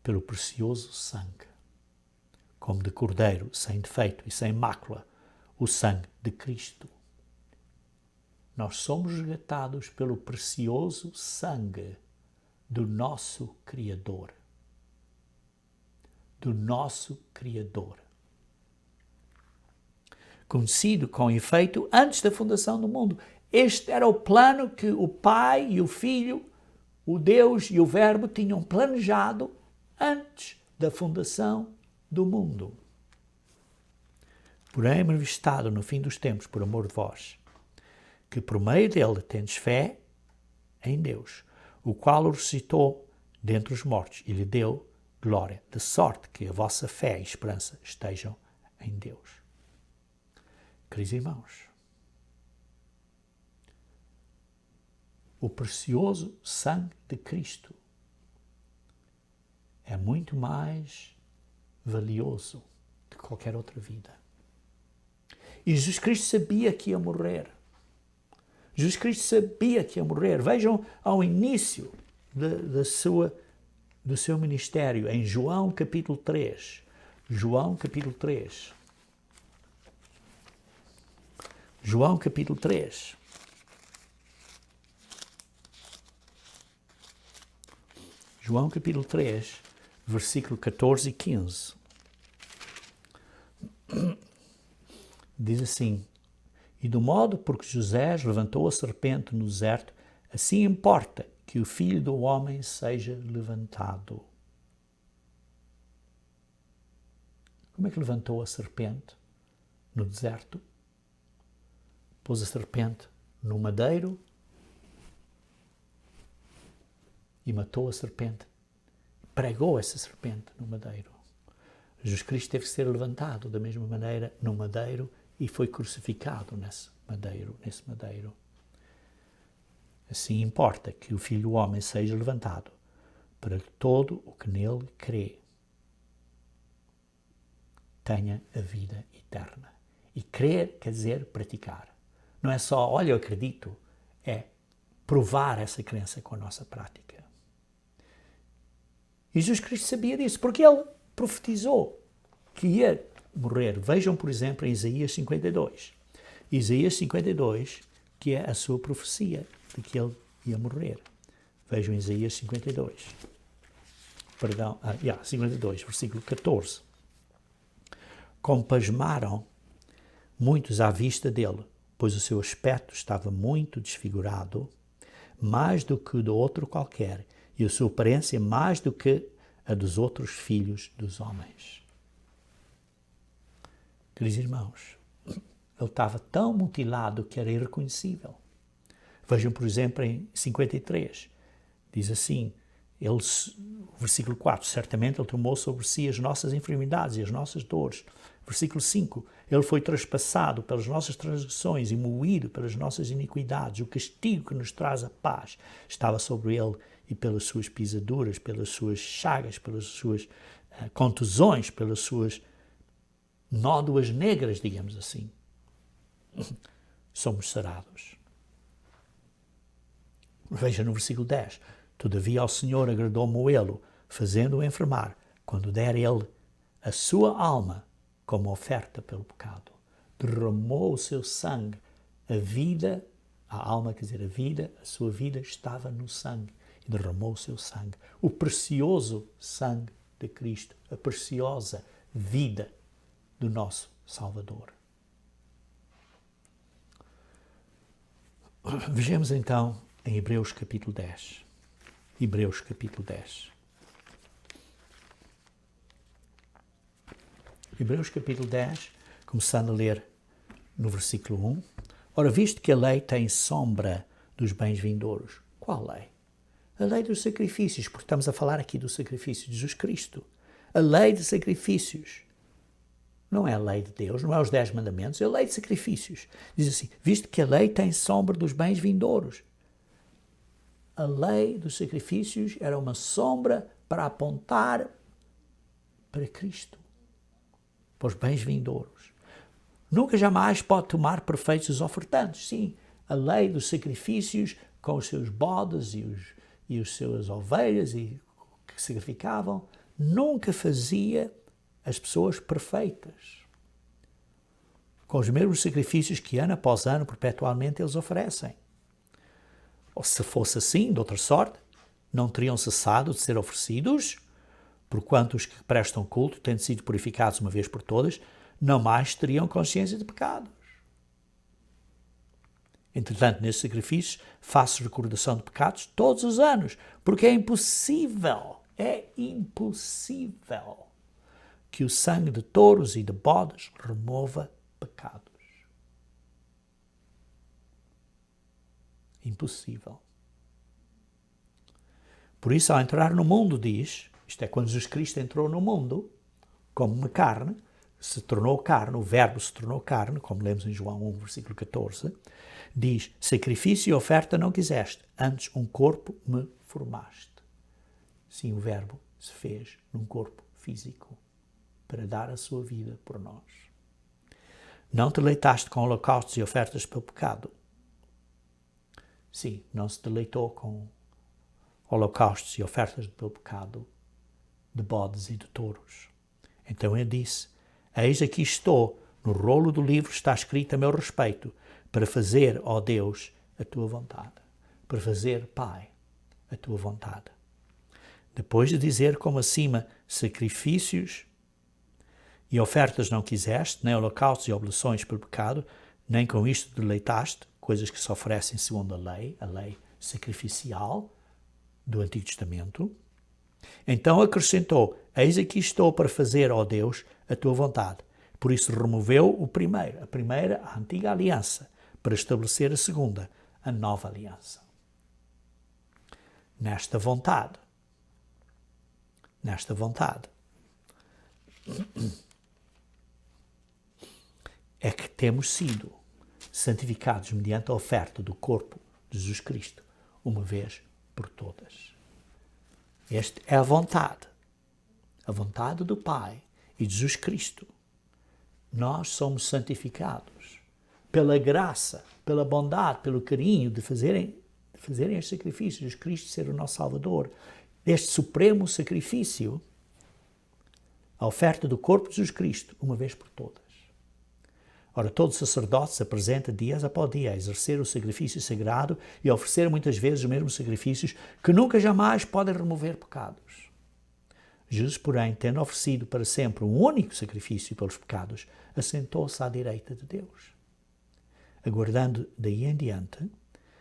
pelo precioso sangue, como de cordeiro, sem defeito e sem mácula, o sangue de Cristo. Nós somos resgatados pelo precioso sangue do nosso Criador. Do nosso Criador. Conhecido com efeito antes da fundação do mundo. Este era o plano que o Pai e o Filho, o Deus e o Verbo tinham planejado antes da fundação do mundo. Porém, manifestado no fim dos tempos por amor de vós, que por meio dele tendes fé em Deus, o qual o ressuscitou dentre os mortos e lhe deu glória, de sorte que a vossa fé e esperança estejam em Deus. Queridos irmãos, o precioso sangue de Cristo é muito mais valioso do que qualquer outra vida. E Jesus Cristo sabia que ia morrer. Jesus Cristo sabia que ia morrer. Vejam ao início do seu ministério, em João capítulo 3. João capítulo 3. João capítulo 3. João capítulo 3, versículo 14 e 15. Diz assim: e do modo por que José levantou a serpente no deserto, assim importa que o Filho do Homem seja levantado. Como é que levantou a serpente no deserto? Pôs a serpente no madeiro e matou a serpente. Pregou essa serpente no madeiro. Jesus Cristo teve que ser levantado da mesma maneira no madeiro e foi crucificado nesse madeiro. Assim importa que o Filho do Homem seja levantado, para que todo o que nele crê tenha a vida eterna. E crer quer dizer praticar. Não é só, olha, eu acredito, é provar essa crença com a nossa prática. E Jesus Cristo sabia disso, porque ele profetizou que ia morrer. Vejam, por exemplo, em Isaías 52. Isaías 52, que é a sua profecia de que ele ia morrer. Vejam Isaías 52. 52, versículo 14. Como pasmaram muitos à vista dele, pois o seu aspecto estava muito desfigurado, mais do que o do outro qualquer, e a sua aparência mais do que a dos outros filhos dos homens. Queridos irmãos, ele estava tão mutilado que era irreconhecível. Vejam, por exemplo, em 53, diz assim, versículo 4, certamente ele tomou sobre si as nossas enfermidades e as nossas dores. Versículo 5, ele foi traspassado pelas nossas transgressões e moído pelas nossas iniquidades. O castigo que nos traz a paz estava sobre ele, e pelas suas pisaduras, pelas suas chagas, pelas suas contusões, pelas suas nódoas negras, digamos assim, somos sarados. Veja no versículo 10, todavia ao Senhor agradou moê-lo, fazendo-o enfermar, quando der ele a sua alma como oferta pelo pecado. Derramou o seu sangue, a vida, A alma, quer dizer, a vida, a sua vida estava no sangue e derramou o seu sangue. O precioso sangue de Cristo, a preciosa vida do nosso Salvador. Vejamos então em Hebreus capítulo 10. Hebreus capítulo 10. Hebreus capítulo 10, começando a ler no versículo 1. Ora, visto que a lei tem sombra dos bens vindouros. Qual lei? A lei dos sacrifícios, porque estamos a falar aqui do sacrifício de Jesus Cristo. A lei de sacrifícios. Não é a lei de Deus, não é os 10 mandamentos, é a lei de sacrifícios. Diz assim, visto que a lei tem sombra dos bens vindouros. A lei dos sacrifícios era uma sombra para apontar para Cristo, para os bens vindouros. Nunca jamais pode tomar perfeitos os ofertantes. Sim, a lei dos sacrifícios com os seus bodes e as suas ovelhas que sacrificavam, nunca fazia as pessoas perfeitas. Com os mesmos sacrifícios que ano após ano, perpetualmente, eles oferecem. Ou se fosse assim, de outra sorte, não teriam cessado de ser oferecidos, porquanto os que prestam culto, tendo sido purificados uma vez por todas, não mais teriam consciência de pecados. Entretanto, nesses sacrifícios, faço recordação de pecados todos os anos, porque é impossível que o sangue de touros e de bodes remova pecados. Impossível. Por isso, ao entrar no mundo, diz, isto é, quando Jesus Cristo entrou no mundo, como uma carne, se tornou carne, o verbo se tornou carne, como lemos em João 1, versículo 14, diz, sacrifício e oferta não quiseste, antes um corpo me formaste. Sim, o verbo se fez num corpo físico, para dar a sua vida por nós. Não te deleitaste com holocaustos e ofertas pelo pecado. Sim, não se deleitou com holocaustos e ofertas pelo pecado de bodes e de touros. Então ele disse, eis aqui estou, no rolo do livro está escrito a meu respeito, para fazer, ó Deus, a tua vontade. Para fazer, Pai, a tua vontade. Depois de dizer como acima, sacrifícios e ofertas não quiseste, nem holocaustos e oblações pelo pecado, nem com isto deleitaste, coisas que se oferecem segundo a lei sacrificial do Antigo Testamento. Então acrescentou, eis aqui estou para fazer, ó Deus, a tua vontade. Por isso removeu a primeira, a antiga aliança, para estabelecer a segunda, a nova aliança. Nesta vontade, é que temos sido santificados mediante a oferta do corpo de Jesus Cristo, uma vez por todas. Esta é a vontade do Pai e de Jesus Cristo. Nós somos santificados pela graça, pela bondade, pelo carinho de fazerem este sacrifício, Jesus Cristo ser o nosso Salvador. Este supremo sacrifício, a oferta do corpo de Jesus Cristo, uma vez por todas. Ora, todo sacerdote se apresenta dias após dia a exercer o sacrifício sagrado e a oferecer muitas vezes os mesmos sacrifícios que nunca jamais podem remover pecados. Jesus, porém, tendo oferecido para sempre um único sacrifício pelos pecados, assentou-se à direita de Deus, aguardando daí em diante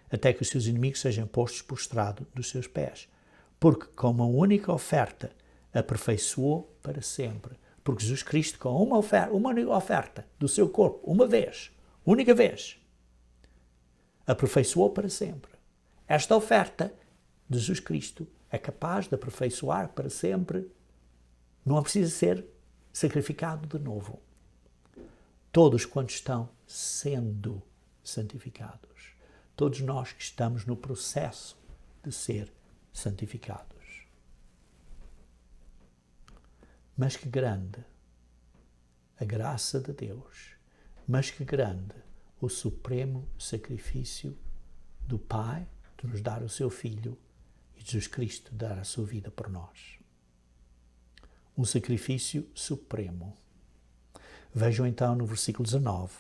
até que os seus inimigos sejam postos por estrado dos seus pés, porque com uma única oferta aperfeiçoou para sempre. Porque Jesus Cristo, com uma única oferta do seu corpo, única vez, aperfeiçoou para sempre. Esta oferta de Jesus Cristo é capaz de aperfeiçoar para sempre, não precisa ser sacrificado de novo. Todos quantos estão sendo santificados, todos nós que estamos no processo de ser santificados. Mas que grande a graça de Deus, mas que grande o supremo sacrifício do Pai de nos dar o seu Filho e de Jesus Cristo dar a sua vida por nós. Um sacrifício supremo. Vejam então no versículo 19.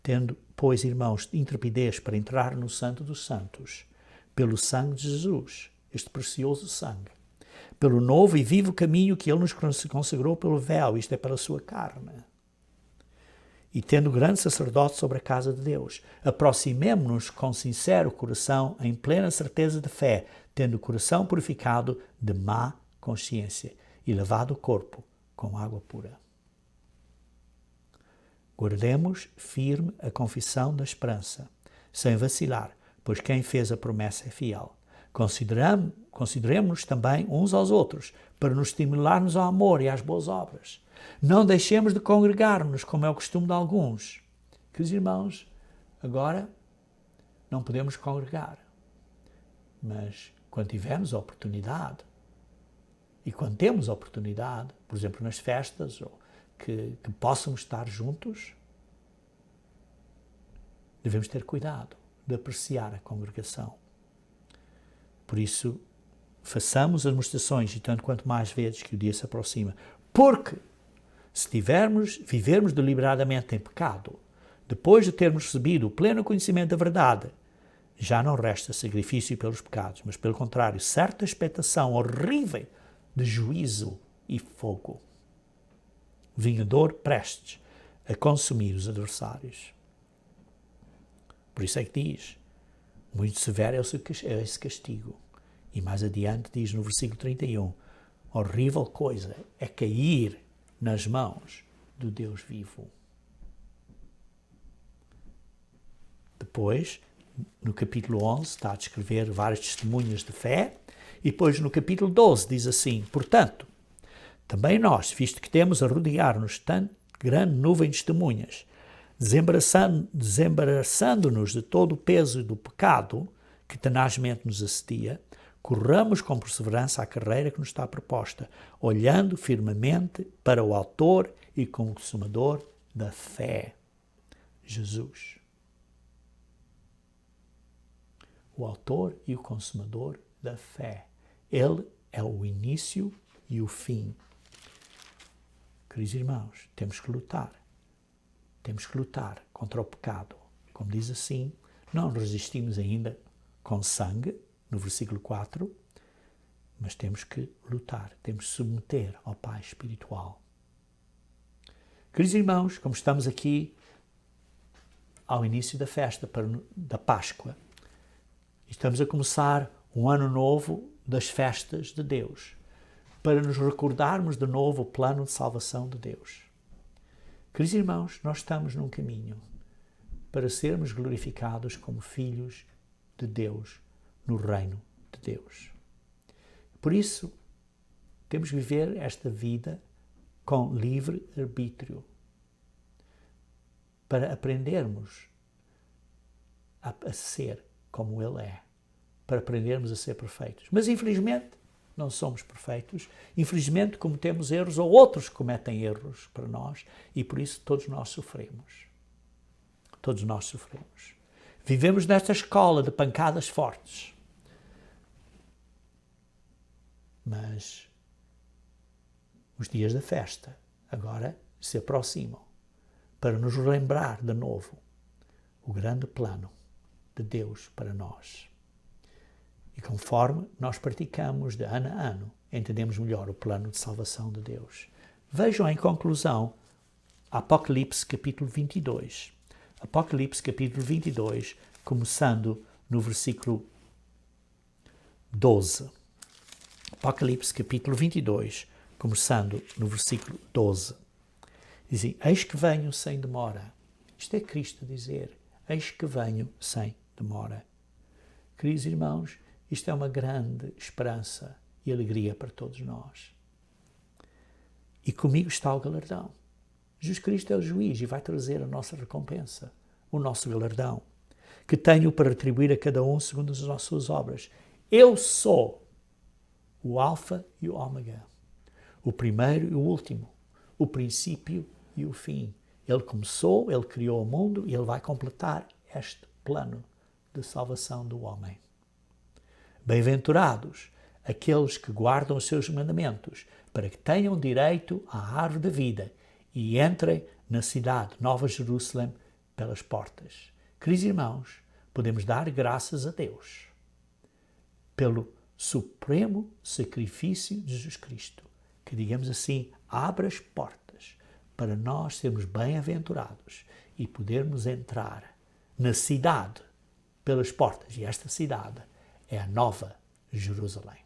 Tendo, pois, irmãos, intrepidez para entrar no Santo dos Santos, pelo sangue de Jesus, este precioso sangue, pelo novo e vivo caminho que ele nos consagrou pelo véu, isto é, pela sua carne. E tendo grande sacerdote sobre a casa de Deus, aproximemo-nos com sincero coração, em plena certeza de fé, tendo o coração purificado de má consciência e lavado o corpo com água pura. Guardemos firme a confissão da esperança, sem vacilar, pois quem fez a promessa é fiel. Consideremos-nos também uns aos outros, para nos estimularmos ao amor e às boas obras. Não deixemos de congregar-nos, como é o costume de alguns. Queridos irmãos, agora não podemos congregar, mas quando tivermos a oportunidade, e quando temos a oportunidade, por exemplo, nas festas, ou que possamos estar juntos, devemos ter cuidado de apreciar a congregação. Por isso, façamos as demonstrações, e tanto quanto mais vezes que o dia se aproxima. Porque, se vivermos deliberadamente em pecado, depois de termos recebido o pleno conhecimento da verdade, já não resta sacrifício pelos pecados, mas, pelo contrário, certa expectação horrível de juízo e fogo, vingador prestes a consumir os adversários. Por isso é que diz, muito severo é esse castigo. E mais adiante diz no versículo 31, horrível coisa é cair nas mãos do Deus vivo. Depois, no capítulo 11, está a descrever várias testemunhas de fé, e depois no capítulo 12 diz assim, portanto, também nós, visto que temos a rodear-nos tão grande nuvem de testemunhas, desembaraçando-nos de todo o peso do pecado que tenazmente nos assedia, corramos com perseverança a carreira que nos está proposta, olhando firmemente para o autor e consumador da fé, Jesus. O autor e o consumador da fé. Ele é o início e o fim. Queridos irmãos, temos que lutar. Temos que lutar contra o pecado. Como diz assim, não resistimos ainda com sangue, no versículo 4, mas temos que lutar, temos que submeter ao Pai espiritual. Queridos irmãos, como estamos aqui ao início da festa da Páscoa, estamos a começar um ano novo das festas de Deus, para nos recordarmos de novo o plano de salvação de Deus. Queridos irmãos, nós estamos num caminho para sermos glorificados como filhos de Deus no reino de Deus. Por isso, temos que viver esta vida com livre arbítrio, para aprendermos a ser como Ele é, para aprendermos a ser perfeitos. Mas, infelizmente, não somos perfeitos. Infelizmente, cometemos erros, ou outros cometem erros para nós, e por isso todos nós sofremos. Todos nós sofremos. Vivemos nesta escola de pancadas fortes. Mas os dias da festa agora se aproximam para nos lembrar de novo o grande plano de Deus para nós. E conforme nós praticamos de ano a ano, entendemos melhor o plano de salvação de Deus. Vejam em conclusão Apocalipse capítulo 22. Apocalipse capítulo 22, começando no versículo 12. Apocalipse capítulo 22, começando no versículo 12. Dizem, eis que venho sem demora. Isto é Cristo a dizer, eis que venho sem demora. Queridos irmãos, isto é uma grande esperança e alegria para todos nós. E comigo está o galardão. Jesus Cristo é o juiz e vai trazer a nossa recompensa, o nosso galardão, que tenho para retribuir a cada um segundo as nossas obras. Eu sou o Alfa e o Ômega, o primeiro e o último, o princípio e o fim. Ele começou, Ele criou o mundo e Ele vai completar este plano de salvação do homem. Bem-aventurados aqueles que guardam os seus mandamentos, para que tenham direito à árvore da vida e entrem na cidade, Nova Jerusalém, pelas portas. Queridos irmãos, podemos dar graças a Deus pelo supremo sacrifício de Jesus Cristo, que, digamos assim, abre as portas para nós sermos bem-aventurados e podermos entrar na cidade pelas portas. E esta cidade é a Nova Jerusalém.